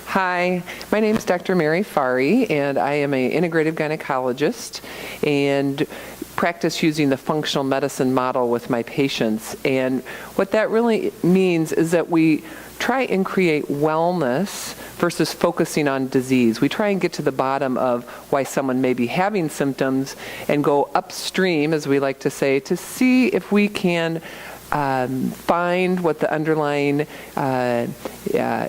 Hi, my name is Dr. Mary Fari, and I am an integrative gynecologist and practice using the functional medicine model with my patients. And what that really means is that we try and create wellness versus focusing on disease. We try and get to the bottom of why someone may be having symptoms and go upstream, as we like to say, to see if we can find what the underlying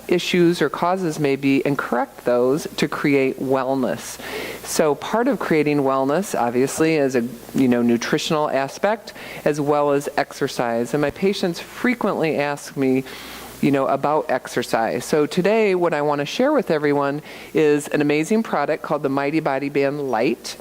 issues or causes may be and correct those to create wellness. So part of creating wellness, obviously, is a nutritional aspect as well as exercise. And my patients frequently ask me, about exercise. So today, what I want to share with everyone is an amazing product called the Mighty Body Band Lite.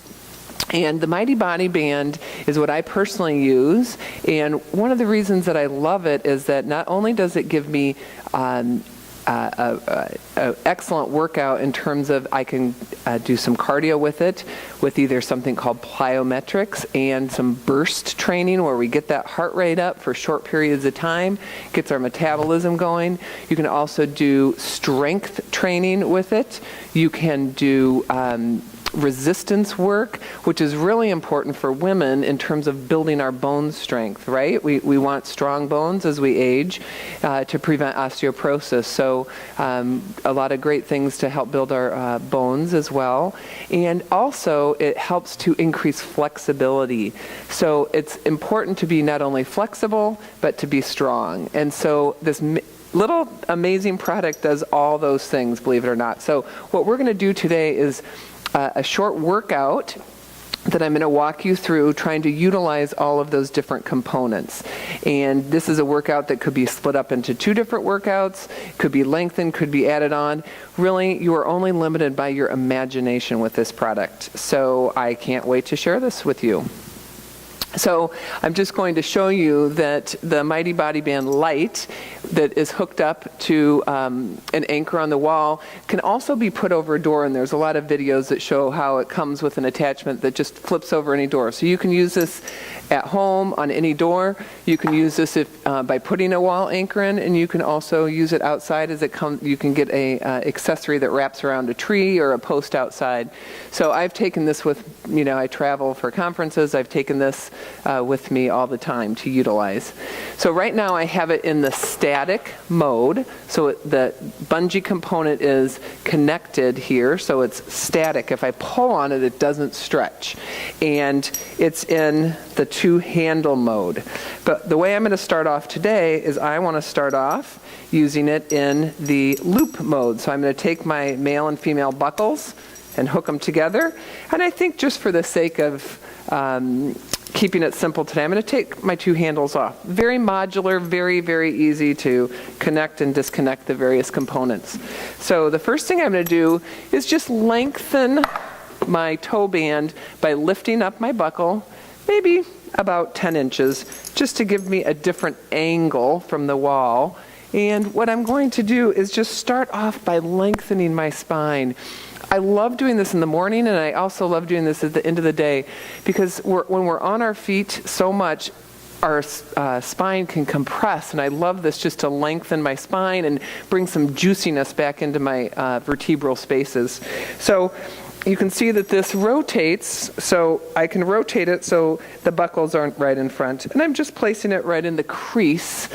And the Mighty Body Band is what I personally use, and one of the reasons that I love it is that not only does it give me an excellent workout in terms of I can do some cardio with it, with either something called plyometrics and some burst training where we get that heart rate up for short periods of time, gets our metabolism going. You can also do strength training with it. You can do resistance work, which is really important for women in terms of building our bone strength, right? We want strong bones as we age to prevent osteoporosis. So a lot of great things to help build our bones as well. And also it helps to increase flexibility. So it's important to be not only flexible, but to be strong. And so this little amazing product does all those things, believe it or not. So what we're going to do today is a short workout that I'm going to walk you through trying to utilize all of those different components. And this is a workout that could be split up into 2 different workouts, could be lengthened, could be added on. Really, you are only limited by your imagination with this product. So I can't wait to share this with you. So I'm just going to show you that the Mighty Body Band Lite that is hooked up to an anchor on the wall can also be put over a door, and there's a lot of videos that show how it comes with an attachment that just flips over any door. So you can use this at home on any door. You can use this by putting a wall anchor in, and you can also use it outside as it comes. You can get a accessory that wraps around a tree or a post outside. So I've taken this with, I travel for conferences. I've taken this with me all the time to utilize. So right now I have it in the static mode. So the bungee component is connected here, so it's static. If I pull on it, it doesn't stretch. And it's in the 2-handle mode. But the way I'm going to start off today is I want to start off using it in the loop mode. So I'm going to take my male and female buckles and hook them together. And I think just for the sake of keeping it simple today, I'm going to take my 2 handles off. Very modular, very, very easy to connect and disconnect the various components. So the first thing I'm going to do is just lengthen my toe band by lifting up my buckle, maybe about 10 inches, just to give me a different angle from the wall. And what I'm going to do is just start off by lengthening my spine. I love doing this in the morning, and I also love doing this at the end of the day, because when we're on our feet so much, our spine can compress, and I love this just to lengthen my spine and bring some juiciness back into my vertebral spaces. So you can see that this rotates, so I can rotate it so the buckles aren't right in front. And I'm just placing it right in the crease,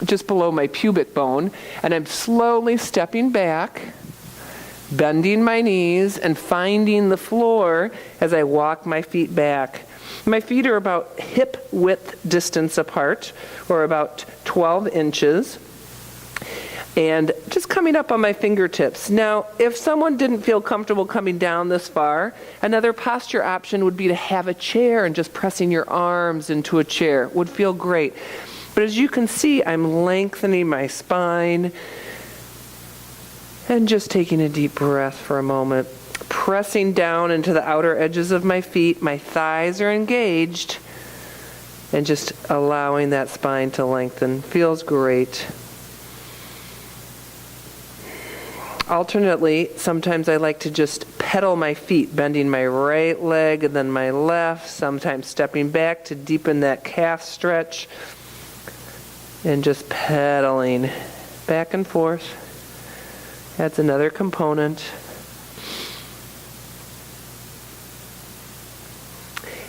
just below my pubic bone, and I'm slowly stepping back, bending my knees and finding the floor as I walk my feet back. My feet are about hip width distance apart, or about 12 inches, and just coming up on my fingertips. Now, if someone didn't feel comfortable coming down this far, another posture option would be to have a chair and just pressing your arms into a chair would feel great. But as you can see, I'm lengthening my spine, and just taking a deep breath for a moment, pressing down into the outer edges of my feet. My thighs are engaged, and just allowing that spine to lengthen. Feels great. Alternately, sometimes I like to just pedal my feet, bending my right leg and then my left, sometimes stepping back to deepen that calf stretch, and just pedaling back and forth. That's another component.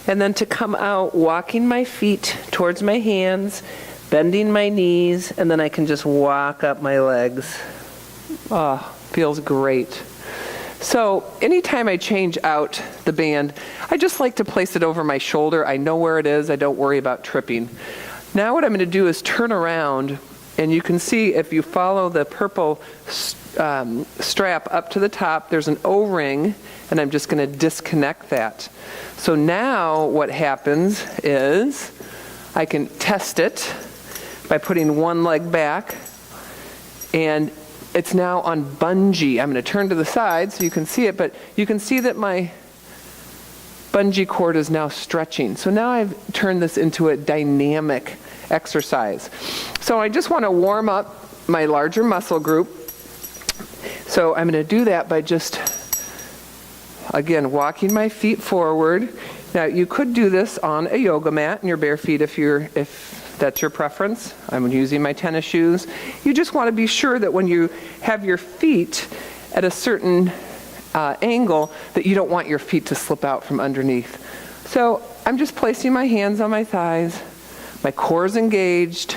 And then to come out, walking my feet towards my hands, bending my knees, and then I can just walk up my legs. Oh, feels great. So anytime I change out the band, I just like to place it over my shoulder. I know where it is. I don't worry about tripping. Now what I'm going to do is turn around, and you can see if you follow the purple strap up to the top, there's an O-ring, and I'm just going to disconnect that. So now what happens is I can test it by putting one leg back, and it's now on bungee. I'm going to turn to the side so you can see it, but you can see that my bungee cord is now stretching. So now I've turned this into a dynamic exercise. So I just want to warm up my larger muscle group. So I'm going to do that by just, again, walking my feet forward. Now you could do this on a yoga mat in your bare feet if that's your preference. I'm using my tennis shoes. You just want to be sure that when you have your feet at a certain angle that you don't want your feet to slip out from underneath. So I'm just placing my hands on my thighs, my core is engaged,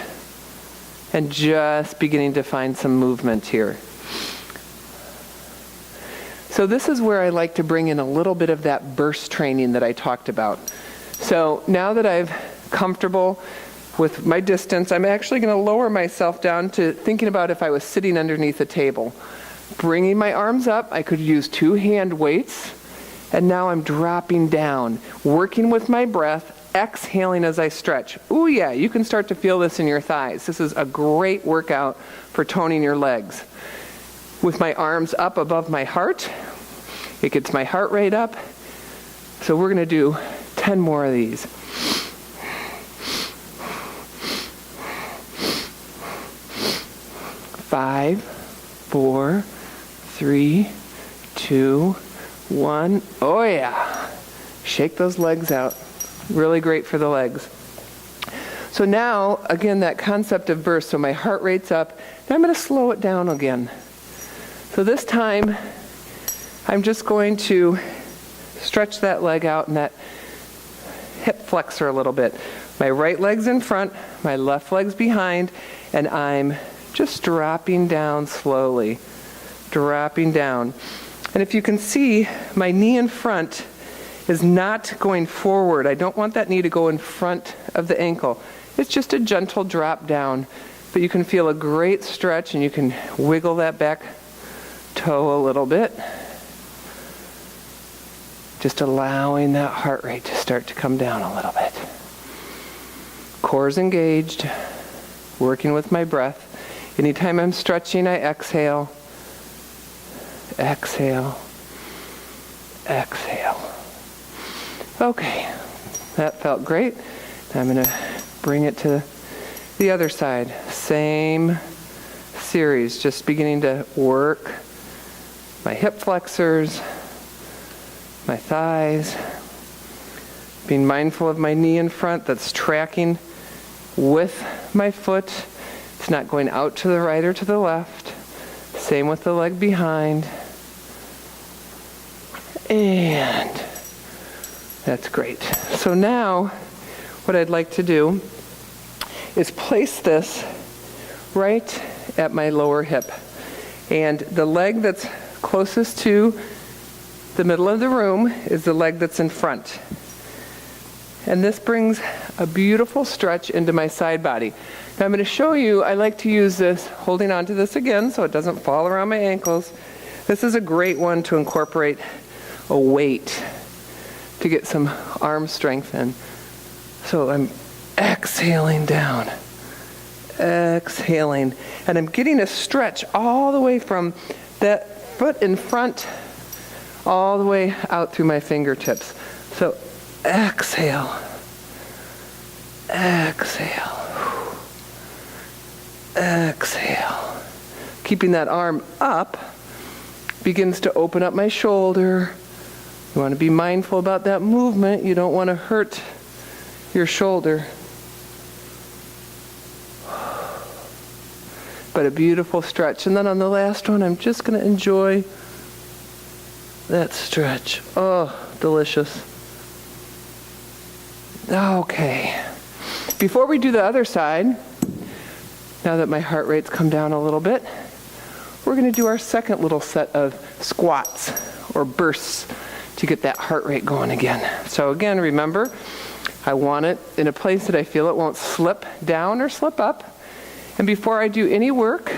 and just beginning to find some movement here. So this is where I like to bring in a little bit of that burst training that I talked about. So now that I'm comfortable with my distance, I'm actually going to lower myself down to thinking about if I was sitting underneath a table. Bringing my arms up, I could use 2 hand weights, and now I'm dropping down, working with my breath, exhaling as I stretch. Ooh yeah, you can start to feel this in your thighs. This is a great workout for toning your legs. With my arms up above my heart, it gets my heart rate up. So we're going to do 10 more of these. 5, 4, 3, 2, 1. Oh yeah. Shake those legs out. Really great for the legs. So now, again, that concept of burst. So my heart rate's up. Now I'm going to slow it down again. So this time, I'm just going to stretch that leg out and that hip flexor a little bit. My right leg's in front, my left leg's behind, and I'm just dropping down slowly. Dropping down. And if you can see, my knee in front is not going forward. I don't want that knee to go in front of the ankle. It's just a gentle drop down. But you can feel a great stretch, and you can wiggle that back toe a little bit. Just allowing that heart rate to start to come down a little bit. Core's engaged, working with my breath. Anytime I'm stretching, I exhale. Exhale. Exhale. Okay, that felt great. Now I'm going to bring it to the other side. Same series, just beginning to work my hip flexors, my thighs, being mindful of my knee in front that's tracking with my foot. It's not going out to the right or to the left. Same with the leg behind. And that's great. So now what I'd like to do is place this right at my lower hip. And the leg that's closest to the middle of the room is the leg that's in front. And this brings a beautiful stretch into my side body. Now I'm going to show you, I like to use this, holding onto this again so it doesn't fall around my ankles. This is a great one to incorporate a weight to get some arm strength in. So I'm exhaling down. Exhaling. And I'm getting a stretch all the way from that foot in front all the way out through my fingertips. So exhale. Exhale. Exhale. Keeping that arm up begins to open up my shoulder. You want to be mindful about that movement. You don't want to hurt your shoulder. but a beautiful stretch. And then on the last one, I'm just going to enjoy that stretch. Oh, delicious. Okay. Before we do the other side, now that my heart rate's come down a little bit, we're going to do our second little set of squats or bursts to get that heart rate going again. So again, remember, I want it in a place that I feel it won't slip down or slip up. And before I do any work,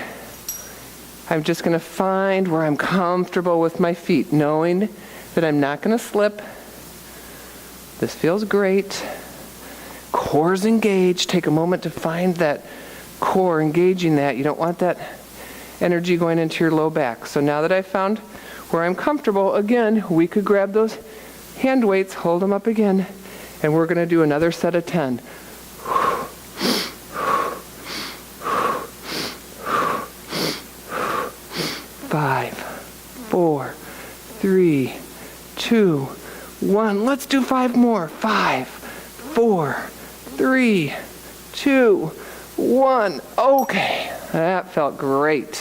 I'm just going to find where I'm comfortable with my feet, knowing that I'm not going to slip. This feels great. Core's engaged. Take a moment to find that core, engaging that. You don't want that energy going into your low back. So now that I've found where I'm comfortable, again, we could grab those hand weights, hold them up again, and we're going to do another set of 10. 5, 4, 3, 2, 1. Let's do 5 more. 5, 4, 3, 2, 1. Okay, that felt great.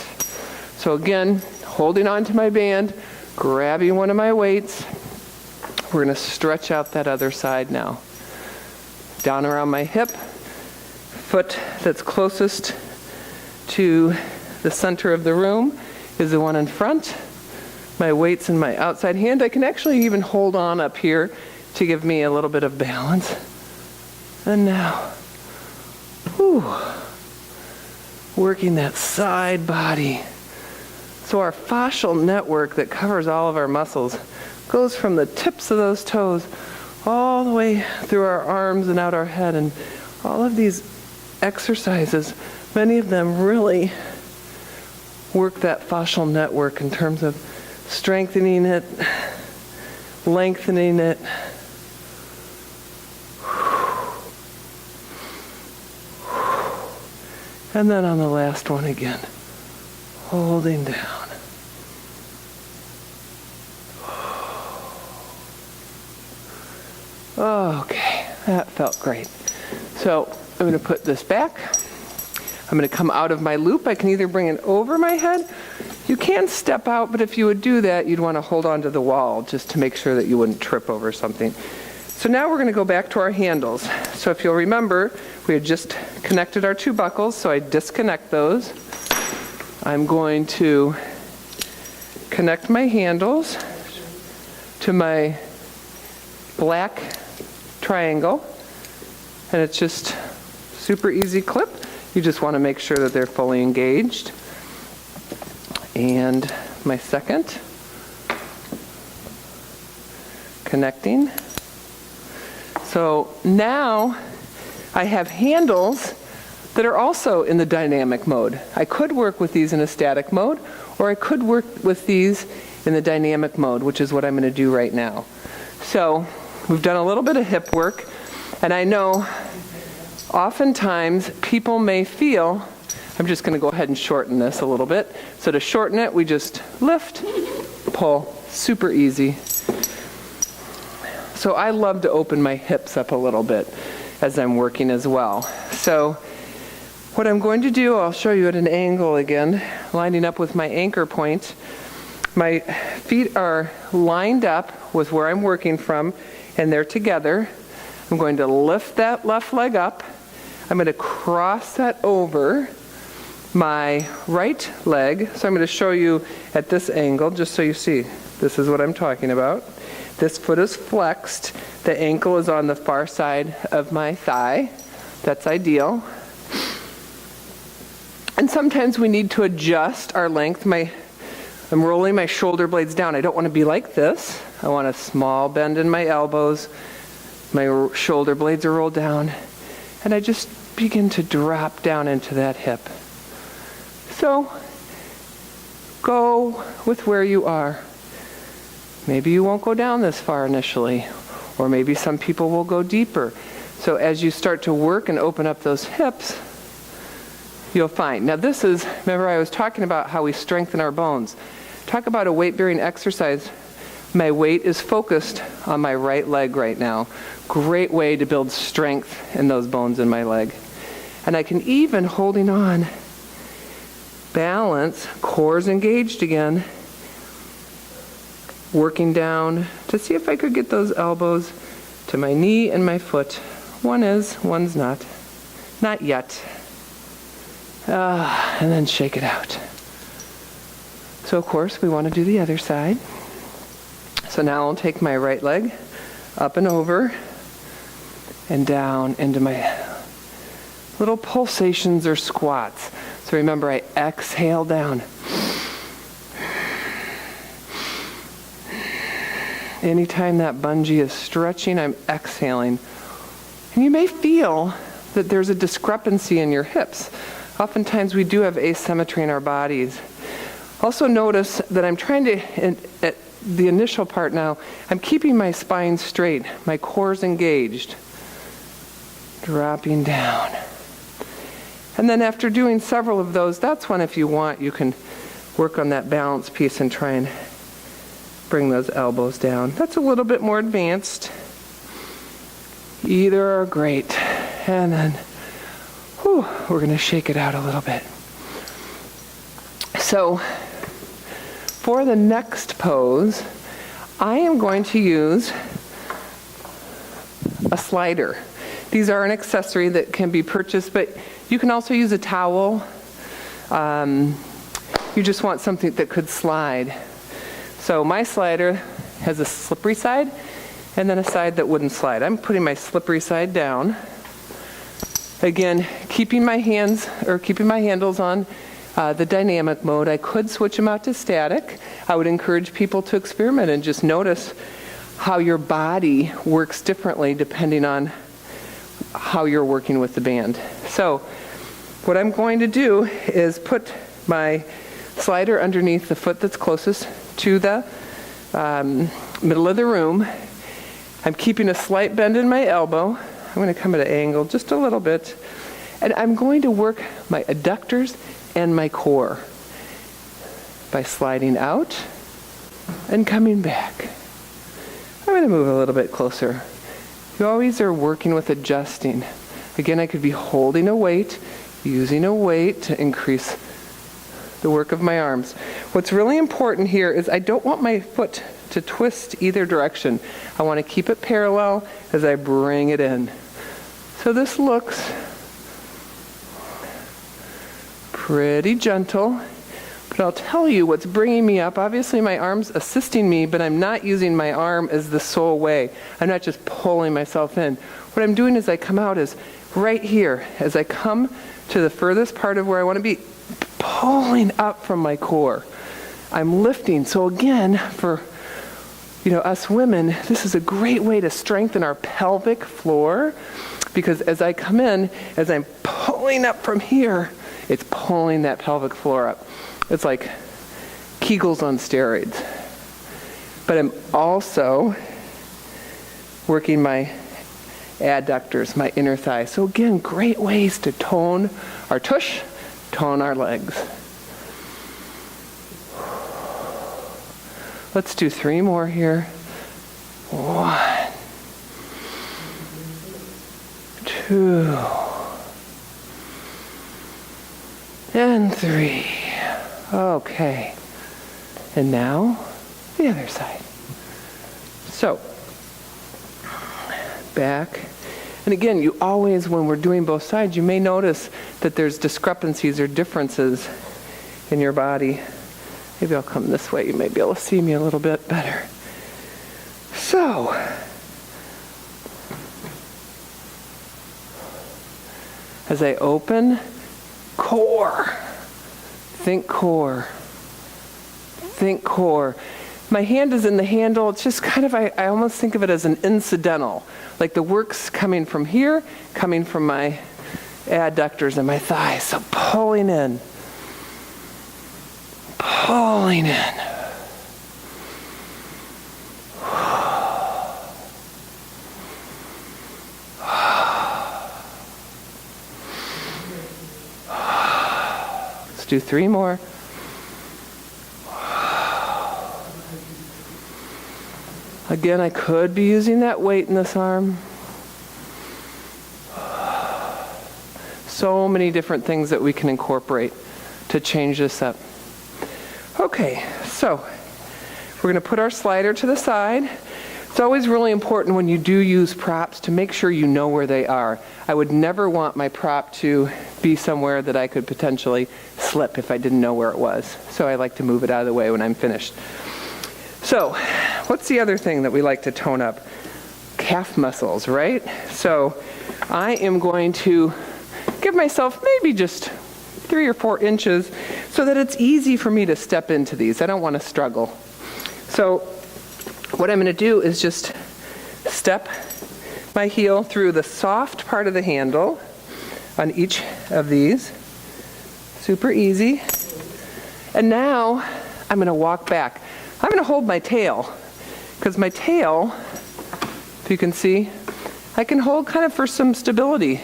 So again, holding on to my band, grabbing one of my weights. We're going to stretch out that other side now. Down around my hip, foot that's closest to the center of the room is the one in front. My weight's in my outside hand. I can actually even hold on up here to give me a little bit of balance. And now, working that side body. So our fascial network that covers all of our muscles goes from the tips of those toes all the way through our arms and out our head. And all of these exercises, many of them really work that fascial network in terms of strengthening it, lengthening it. And then on the last one again, holding down. Okay, that felt great. So I'm going to put this back. I'm going to come out of my loop. I can either bring it over my head. You can step out, but if you would do that, you'd want to hold on to the wall just to make sure that you wouldn't trip over something. So now we're going to go back to our handles. So if you'll remember, we had just connected our 2 buckles, so I disconnect those. I'm going to connect my handles to my black triangle, and it's just super easy clip. You just want to make sure that they're fully engaged. And my second, connecting. So now I have handles that are also in the dynamic mode. I could work with these in a static mode, or I could work with these in the dynamic mode, which is what I'm going to do right now. So we've done a little bit of hip work, and I know oftentimes people may feel, I'm just going to go ahead and shorten this a little bit. So to shorten it, we just lift, pull, super easy. So I love to open my hips up a little bit as I'm working as well. So what I'm going to do, I'll show you at an angle again, lining up with my anchor point. My feet are lined up with where I'm working from, and they're together. I'm going to lift that left leg up. I'm going to cross that over my right leg. So I'm going to show you at this angle, just so you see. This is what I'm talking about. This foot is flexed. The ankle is on the far side of my thigh. That's ideal. And sometimes we need to adjust our length. I'm rolling my shoulder blades down. I don't want to be like this. I want a small bend in my elbows. My shoulder blades are rolled down. And I just begin to drop down into that hip. So go with where you are. Maybe you won't go down this far initially, or maybe some people will go deeper. So as you start to work and open up those hips, you'll find. Now this is, remember I was talking about how we strengthen our bones. Talk about a weight-bearing exercise. My weight is focused on my right leg right now. Great way to build strength in those bones in my leg. And I can even, holding on, balance, core's engaged again. Working down to see if I could get those elbows to my knee and my foot. One is, one's not. Not yet. And then shake it out. So of course we want to do the other side. So now I'll take my right leg up and over and down into my little pulsations or squats. So remember, I exhale down. Anytime that bungee is stretching, I'm exhaling. And you may feel that there's a discrepancy in your hips. Oftentimes we do have asymmetry in our bodies. Also notice that I'm trying to, at the initial part now, I'm keeping my spine straight. My core's engaged. Dropping down. And then after doing several of those, that's when, if you want, you can work on that balance piece and try and bring those elbows down. That's a little bit more advanced. Either are great. And then, we're going to shake it out a little bit. So, for the next pose, I am going to use a slider. These are an accessory that can be purchased, but you can also use a towel. You just want something that could slide. So my slider has a slippery side and then a side that wouldn't slide. I'm putting my slippery side down. Again, keeping my handles on the dynamic mode. I could switch them out to static. I would encourage people to experiment and just notice how your body works differently depending on how you're working with the band. So what I'm going to do is put my slider underneath the foot that's closest to the middle of the room. I'm keeping a slight bend in my elbow. I'm going to come at an angle just a little bit. And I'm going to work my adductors and my core by sliding out and coming back. I'm going to move a little bit closer. You always are working with adjusting. Again, I could be holding a weight, using a weight to increase the work of my arms. What's really important here is I don't want my foot to twist either direction. I want to keep it parallel as I bring it in. So this looks pretty gentle, but I'll tell you what's bringing me up. Obviously my arm's assisting me, but I'm not using my arm as the sole way. I'm not just pulling myself in. What I'm doing is I come out as right here. As I come to the furthest part of where I want to be, pulling up from my core. I'm lifting. So again, for us women, this is a great way to strengthen our pelvic floor, because as I come in, as I'm pulling up from here, it's pulling that pelvic floor up. It's like Kegels on steroids. But I'm also working my adductors, my inner thigh. So again, great ways to tone our tush, tone our legs. Let's do 3 more here. 1, 2, and 3. Okay. And now, the other side. So, back. And again, you always, when we're doing both sides, you may notice that there's discrepancies or differences in your body. Maybe I'll come this way. You may be able to see me a little bit better. So, as I open, core. Think core. Think core. My hand is in the handle. It's just kind of, I almost think of it as an incidental. Like the work's coming from here, coming from my adductors and my thighs. So pulling in. Pulling in. Let's do 3 more. Again, I could be using that weight in this arm. So many different things that we can incorporate to change this up. Okay, so we're going to put our slider to the side. It's always really important when you do use props to make sure you know where they are. I would never want my prop to be somewhere that I could potentially slip if I didn't know where it was. So I like to move it out of the way when I'm finished. So what's the other thing that we like to tone up? Calf muscles, right? So I am going to give myself maybe just 3 or 4 inches so that it's easy for me to step into these. I don't want to struggle. So what I'm going to do is just step my heel through the soft part of the handle on each of these. Super easy. And now I'm going to walk back. I'm going to hold my tail, because my tail, if you can see, I can hold kind of for some stability.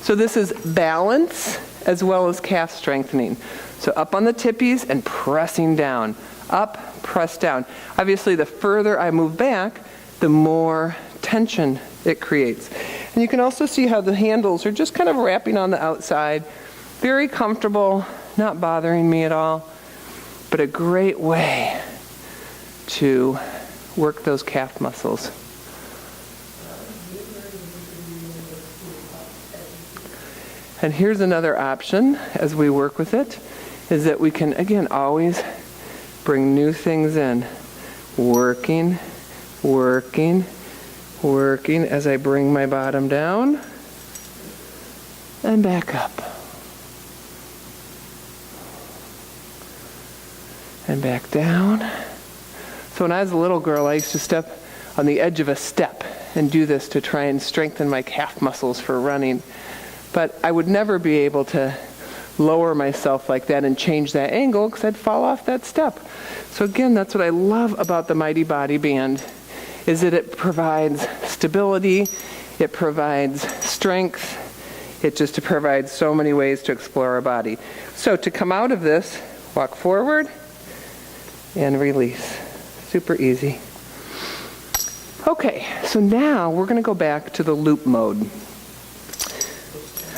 So this is balance as well as calf strengthening. So up on the tippies and pressing down. Up, press down. Obviously, the further I move back, the more tension it creates. And you can also see how the handles are just kind of wrapping on the outside. Very comfortable, not bothering me at all, but a great way to work those calf muscles. And here's another option as we work with it, is that we can, again, always bring new things in. Working, working, working as I bring my bottom down and back up. And back down. So when I was a little girl, I used to step on the edge of a step and do this to try and strengthen my calf muscles for running. But I would never be able to lower myself like that and change that angle because I'd fall off that step. So again, that's what I love about the Mighty Body Band, is that it provides stability, it provides strength, it just provides so many ways to explore our body. So to come out of this, walk forward and release. Super easy. Okay, so now we're going to go back to the loop mode.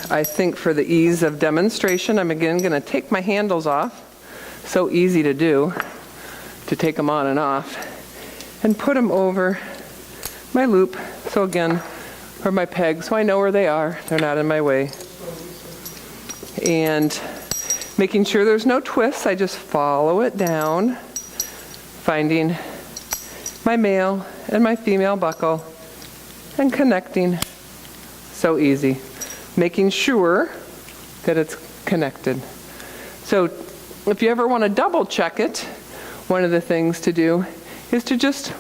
I think for the ease of demonstration, I'm again going to take my handles off. So easy to do, to take them on and off, and put them over my loop. So again, or my pegs, so I know where they are. They're not in my way. And making sure there's no twists, I just follow it down, finding my male and my female buckle, and connecting. So easy. Making sure that it's connected. So if you ever want to double check it, one of the things to do is to just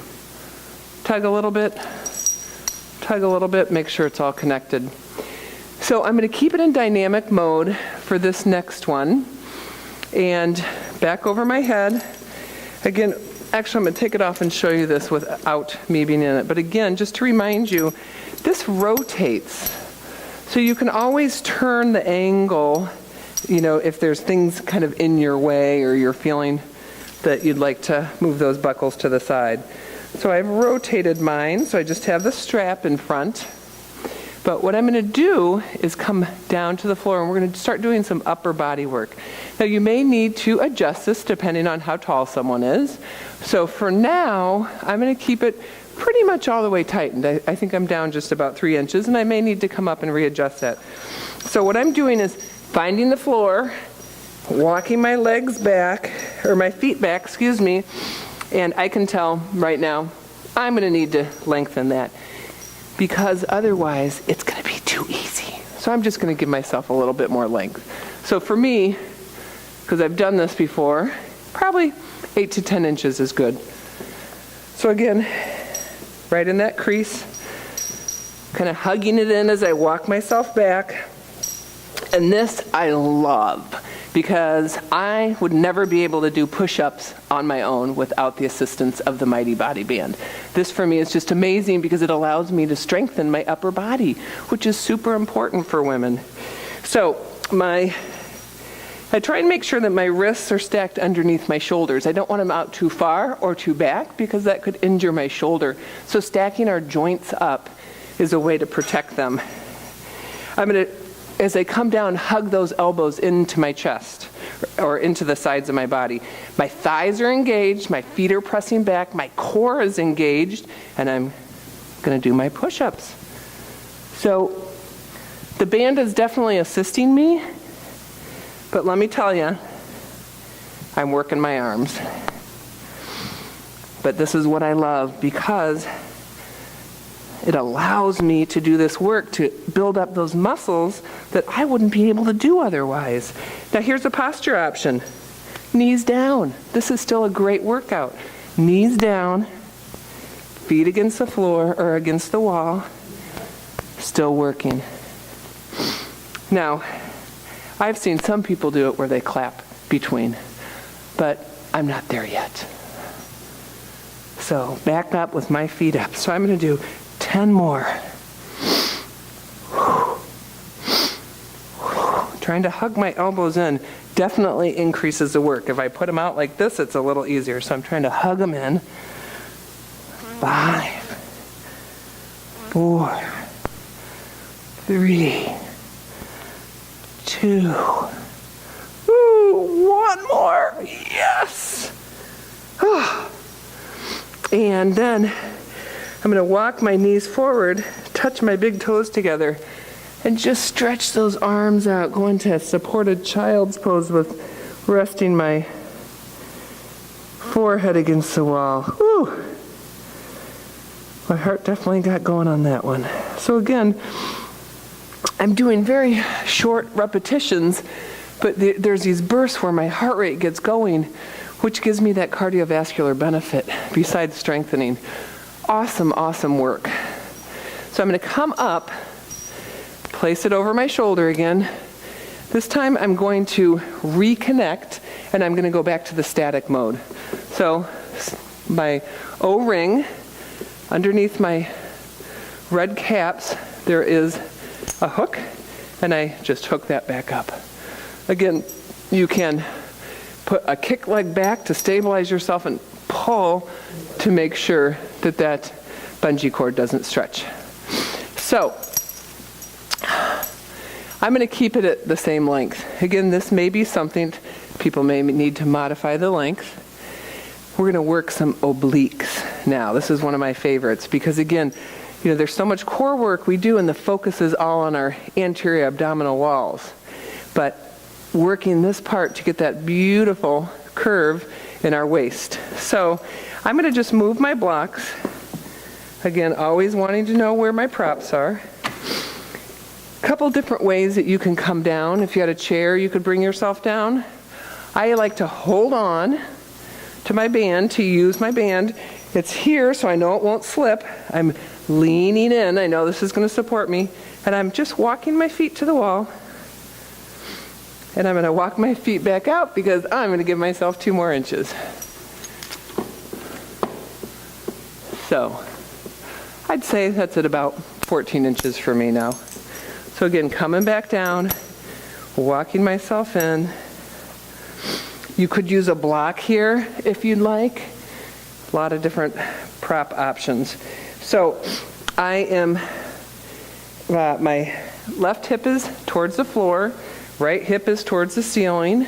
tug a little bit, make sure it's all connected. So I'm going to keep it in dynamic mode for this next one. And back over my head. Again, actually I'm going to take it off and show you this without me being in it. But again, just to remind you, this rotates. So you can always turn the angle, if there's things kind of in your way or you're feeling that you'd like to move those buckles to the side. So I've rotated mine, so I just have the strap in front. But what I'm going to do is come down to the floor and we're going to start doing some upper body work. Now you may need to adjust this depending on how tall someone is. So for now, I'm going to keep it pretty much all the way tightened. I think I'm down just about 3 inches, and I may need to come up and readjust that. So what I'm doing is finding the floor, walking my legs back, or my feet back, excuse me, and I can tell right now I'm going to need to lengthen that because otherwise it's going to be too easy. So I'm just going to give myself a little bit more length. So for me, because I've done this before, probably 8 to 10 inches is good. So again, right in that crease, kind of hugging it in as I walk myself back. And this I love because I would never be able to do push-ups on my own without the assistance of the Mighty Body Band. This for me is just amazing because it allows me to strengthen my upper body, which is super important for women. So I try and make sure that my wrists are stacked underneath my shoulders. I don't want them out too far or too back because that could injure my shoulder. So stacking our joints up is a way to protect them. I'm going to, as I come down, hug those elbows into my chest. or into the sides of my body. My thighs are engaged, my feet are pressing back, my core is engaged, and I'm going to do my push-ups. So the band is definitely assisting me, but let me tell you, I'm working my arms. But this is what I love because it allows me to do this work to build up those muscles that I wouldn't be able to do otherwise. Now here's a posture option. Knees down. This is still a great workout. Knees down, feet against the floor or against the wall, still working. Now, I've seen some people do it where they clap between, but I'm not there yet. So back up with my feet up. So I'm going to do 10 more. Trying to hug my elbows in definitely increases the work. If I put them out like this, it's a little easier. So I'm trying to hug them in. 5, 4, 3, 2. Ooh, one more. Yes. And then I'm going to walk my knees forward, touch my big toes together, and just stretch those arms out, go into a supported child's pose with resting my forehead against the wall. Whew. My heart definitely got going on that one. So again, I'm doing very short repetitions, but there's these bursts where my heart rate gets going, which gives me that cardiovascular benefit besides strengthening. Awesome, awesome work. So I'm going to come up, place it over my shoulder again. This time I'm going to reconnect, and I'm going to go back to the static mode. So my O-ring, underneath my red caps, there is a hook, and I just hook that back up. Again, you can put a kick leg back to stabilize yourself and pull to make sure that that bungee cord doesn't stretch. So I'm going to keep it at the same length. Again, this may be something people may need to modify the length. We're going to work some obliques now. This is one of my favorites because again, you know, there's so much core work we do and the focus is all on our anterior abdominal walls. But working this part to get that beautiful curve in our waist. So I'm going to just move my blocks. Again, always wanting to know where my props are. A couple different ways that you can come down. If you had a chair, you could bring yourself down. I like to hold on to my band, to use my band. It's here, so I know it won't slip. I'm leaning in. I know this is going to support me. And I'm just walking my feet to the wall. And I'm going to walk my feet back out because I'm going to give myself 2 more inches. So I'd say that's at about 14 inches for me now. So again, coming back down, walking myself in. You could use a block here if you'd like. A lot of different prop options. So I am, my left hip is towards the floor. Right hip is towards the ceiling,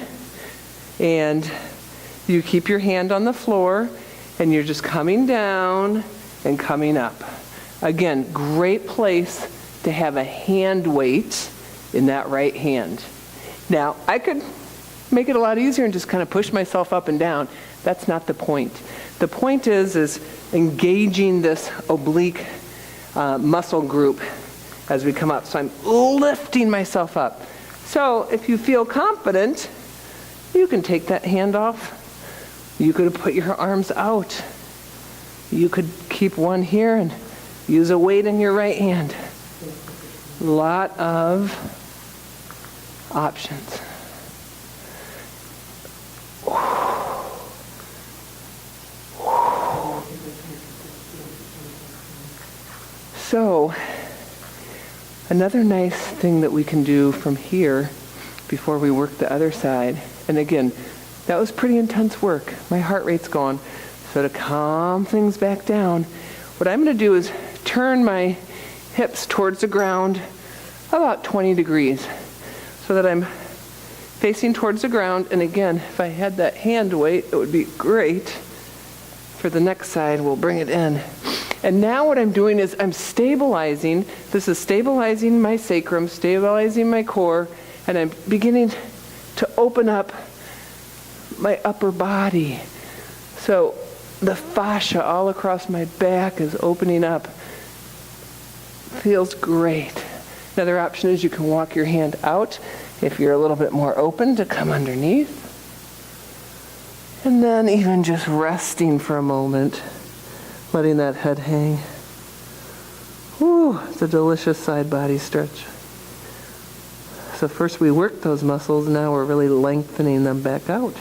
and you keep your hand on the floor, and you're just coming down and coming up. Again, great place to have a hand weight in that right hand. Now, I could make it a lot easier and just kind of push myself up and down. That's not the point. The point is engaging this oblique muscle group as we come up. So I'm lifting myself up. So if you feel confident, you can take that hand off. You could put your arms out. You could keep one here and use a weight in your right hand. A lot of options. So, another nice thing that we can do from here before we work the other side, and again, that was pretty intense work. My heart rate's gone. So to calm things back down, what I'm going to do is turn my hips towards the ground about 20 degrees so that I'm facing towards the ground. And again, if I had that hand weight, it would be great. For the next side, we'll bring it in. And now what I'm doing is I'm stabilizing. This is stabilizing my sacrum, stabilizing my core, and I'm beginning to open up my upper body. So the fascia all across my back is opening up. Feels great. Another option is you can walk your hand out if you're a little bit more open to come underneath. And then even just resting for a moment, letting that head hang. Whew, it's a delicious side body stretch. So first we work those muscles, now we're really lengthening them back out.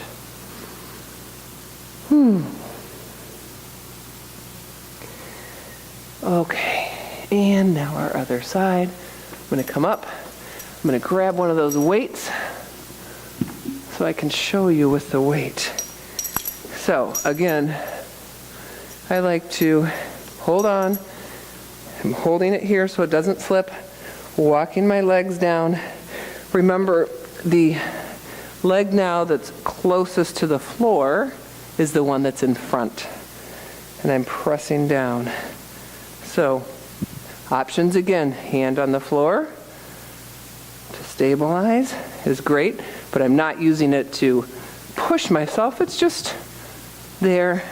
Okay, and now our other side. I'm going to come up. I'm going to grab one of those weights so I can show you with the weight. So again, I like to hold on. I'm holding it here so it doesn't slip. Walking my legs down. Remember, the leg now that's closest to the floor is the one that's in front. And I'm pressing down. So, options again, hand on the floor to stabilize is great, but I'm not using it to push myself. It's just there.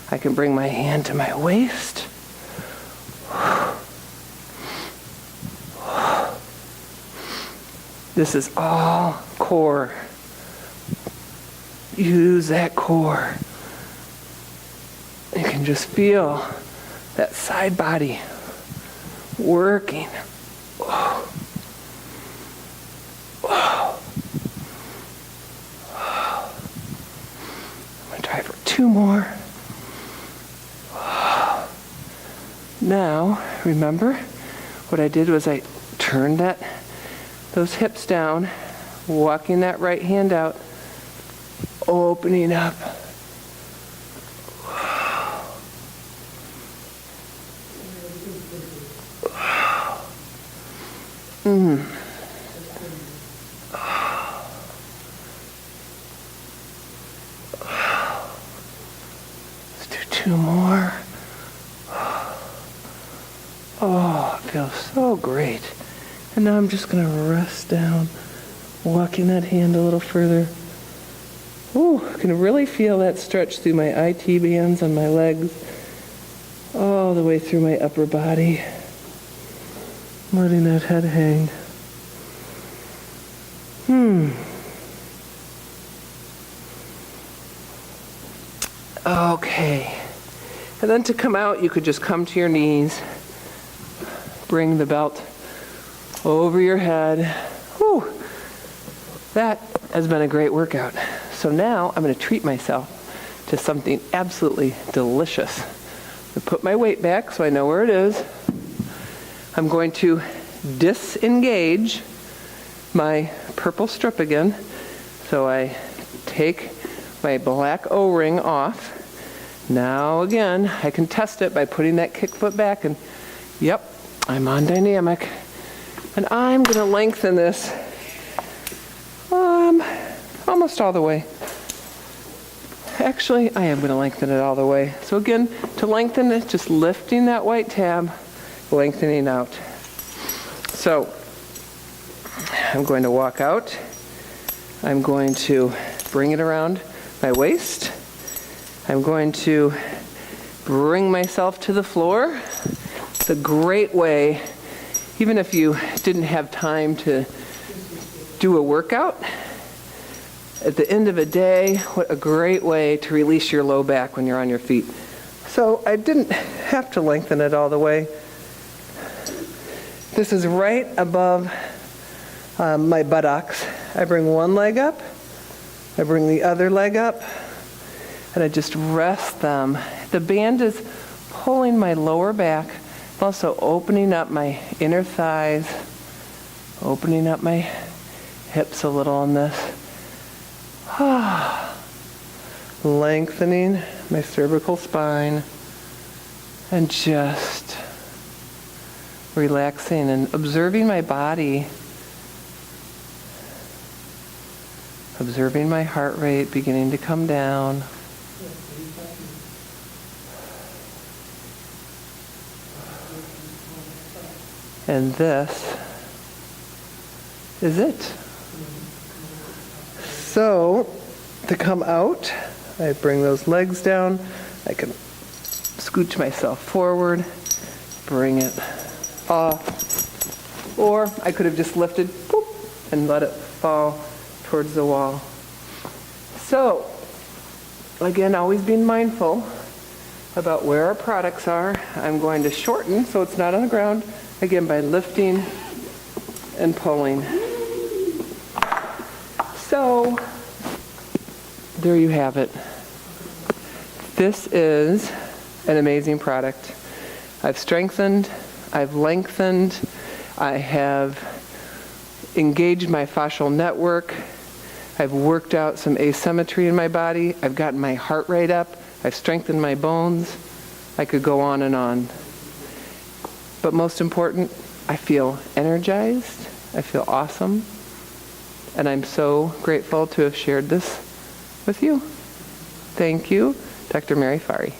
I can bring my hand to my waist. This is all core. Use that core. You can just feel that side body working. I'm going to try for 2 more. Now, remember, what I did was I turned those hips down, walking that right hand out, opening up. Let's do 2 more. Oh, it feels so great. And now I'm just going to rest down, walking that hand a little further. Ooh, I can really feel that stretch through my IT bands on my legs, all the way through my upper body. Letting that head hang. Okay. And then to come out, you could just come to your knees, bring the belt over your head. Whew. That has been a great workout. So now I'm going to treat myself to something absolutely delicious. I'm going to put my weight back so I know where it is. I'm going to disengage my purple strip again. So I take my black O-ring off. Now again, I can test it by putting that kick foot back and yep, I'm on dynamic. And I'm going to lengthen this almost all the way. Actually, I am going to lengthen it all the way. So again, to lengthen it, just lifting that white tab, lengthening out. So I'm going to walk out. I'm going to bring it around my waist. I'm going to bring myself to the floor. It's a great way, even if you didn't have time to do a workout, at the end of a day, what a great way to release your low back when you're on your feet. So I didn't have to lengthen it all the way. This is right above my buttocks. I bring one leg up, I bring the other leg up, and I just rest them. The band is pulling my lower back, also opening up my inner thighs, opening up my hips a little on this. Lengthening my cervical spine and just relaxing and observing my body Observing my heart rate beginning to come down. And this is it. So, to come out, I bring those legs down. I can scooch myself forward, bring it off. Or I could have just lifted, boop, and let it fall towards the wall. So, again, always being mindful about where our products are. I'm going to shorten so it's not on the ground, again, by lifting and pulling. So, there you have it. This is an amazing product. I've strengthened, I've lengthened, I have engaged my fascial network, I've worked out some asymmetry in my body, I've gotten my heart rate up, I've strengthened my bones. I could go on and on. But most important, I feel energized, I feel awesome, and I'm so grateful to have shared this with you. Thank you, Dr. Mary Fari.